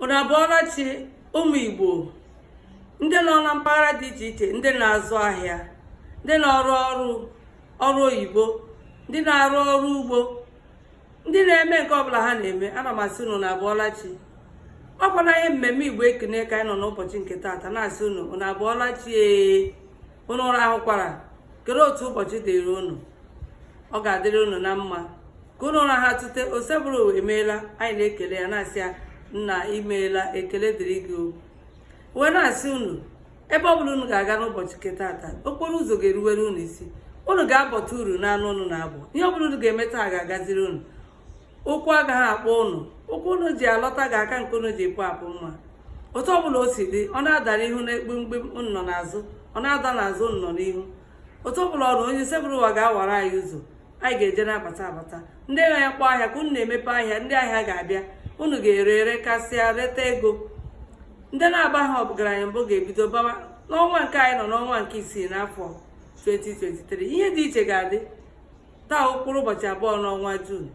Unu abụọla chi ụmụ Igbo, ndị nọ na mpaghara dị iche iche, ndị na-azụ ahịa, ndị na-arụ ọrụ oyibo, ndị na-arụ ọrụ ugbo, ndị na-eme nke ọbụla ha na-eme. Ana m asị unu na abụọla chi. Ọkwana ihe mmemme Igbo Ekene ka anyị nọ n'ụbọchị nke taata na-asị unu abụọla chi. Unu rahụkwara, kere otu ụbọchị dịrị unu, ọ ga-adịrị unu na mma. Ka unu ụra ha tute Osebụrụ emeela, anyị na-ekele ya na-asị ya nna imeela, ekele dịrị gị o. Wee na-asị unu ebe ọ bụla unu ga-aga n'ụbọchị nke taata, okporo ụzọ ga-eruwere unu isi, unu ga-abọta uru n'anụ unu na-abụ. Ihe ọbụla unu ga-eme taa ga-agaziri unu. Ụkwụ agaghị akpọ unu, ụkwụ unu ji alọta ga-aka nke unu ji pụ apụ mma. Otu ọbụla o si dị, ọ na-adara ihu na mgbimgbim unu nọ n'azụ, ọ na-ada n'azụ unu nọ n'ihu. Otu ọbụla ọrụ onye Osebụrụ ụwa ga-awara anyị ụzọ, anyị ga-eje na-abata abata. Ndị na kpọ ahịa ka unu na-emepe ahịa, ndị ahịa ga-abịa, unu ga-ere kasịa reta ego. Ndị na-agba ha ọgaranya mbụ ga-ebido bawa n'ọnwa nke anyị nọ n'ọnwa nke isii n'afọ 2023. Ihe dị iche ga-adị taa ụkpụrụ ụbọchị abụọ n'ọnwa Juun.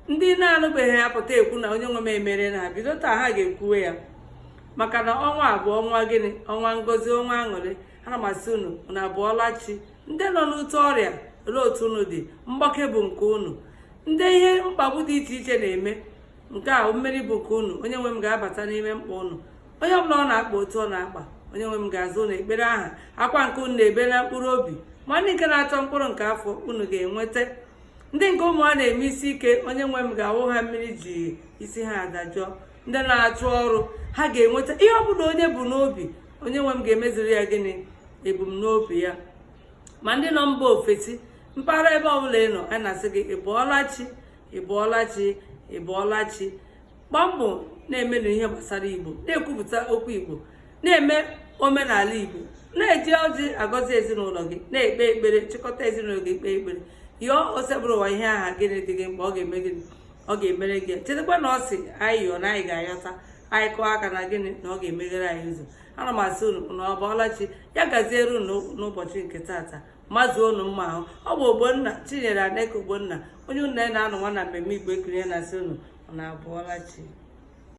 Ndị na-anụbeghị ya pụta ekwu na onye nwe m emere na bido taa ha ga-ekwuwe ya, maka na ọnwa abụọ ọnwa gịnị, ọnwa ngozi, ọnwa aṅụrị. Ana m asị unu abụọla chi. Ndị nọ n'ute ọrịa, olee otu unu dị? Mgbake bụ nke unu. Ndị ihe mkpagbu dị iche iche na-eme, nke a mmeri bụ nke unu. Onye nwe m ga-abata n'ime mkpa unu. Onye ọbụla ọ na-akpa otu ọ na-akpa, onye nwe m ga-azụ unu ekpere aha. Akwa nke unu na-ebe na mkpụrụ obi, ma ndị nke na-achọ mkpụrụ nke afọ unu ga-enweta. Ndị nke ụmụ ha na-eme isi ike, onye nwe m ga-awụ ha mmiri ji isi ha adajụọ. Ndị na-achụ ọrụ, ha ga-enweta ihe ọbụla onye bụ n'obi, onye nwe m ga-emezuru ya gịnị, ebumnobi ya. Ma ndị nọ mba ofesi, mpaghara ebe ọbụla ị nọ, anyị na-asị gị ịbụọla chi, ịbụọla chi, ịbụọla chi. Gbaa mbọ na-emenụ ihe gbasara Igbo, na-ekwupụta okwu Igbo, na-eme omenala Igbo, na-eji ọjị agọzi ezinụlọ gị, na-ekpe ekpere, chịkọta ezinụlọ gị ekpe ekpere. Yọọ Osebụrụ ụwa ihe aha gịnị dị gị mkpa, ọ ga-eme gịnị, ọ ga-emere gị. Chetakwa na ọ sị anyị yọọ na anyị ga-ayọta, anyị kụọ aka na gịnị na ọ ga-emeghere anyị ụzọ. Ana m asị unu na ọ bụọla chi. Ya gaziere unu n'ụbọchị nke taata, mazuo unu mma ahụ. Ọ bụ Ogbonna Chinyere Aneke Ogbonna, onye unu na-anọ nwa na mmemme Igbo Ekene, na-asị unu na abụọla chi.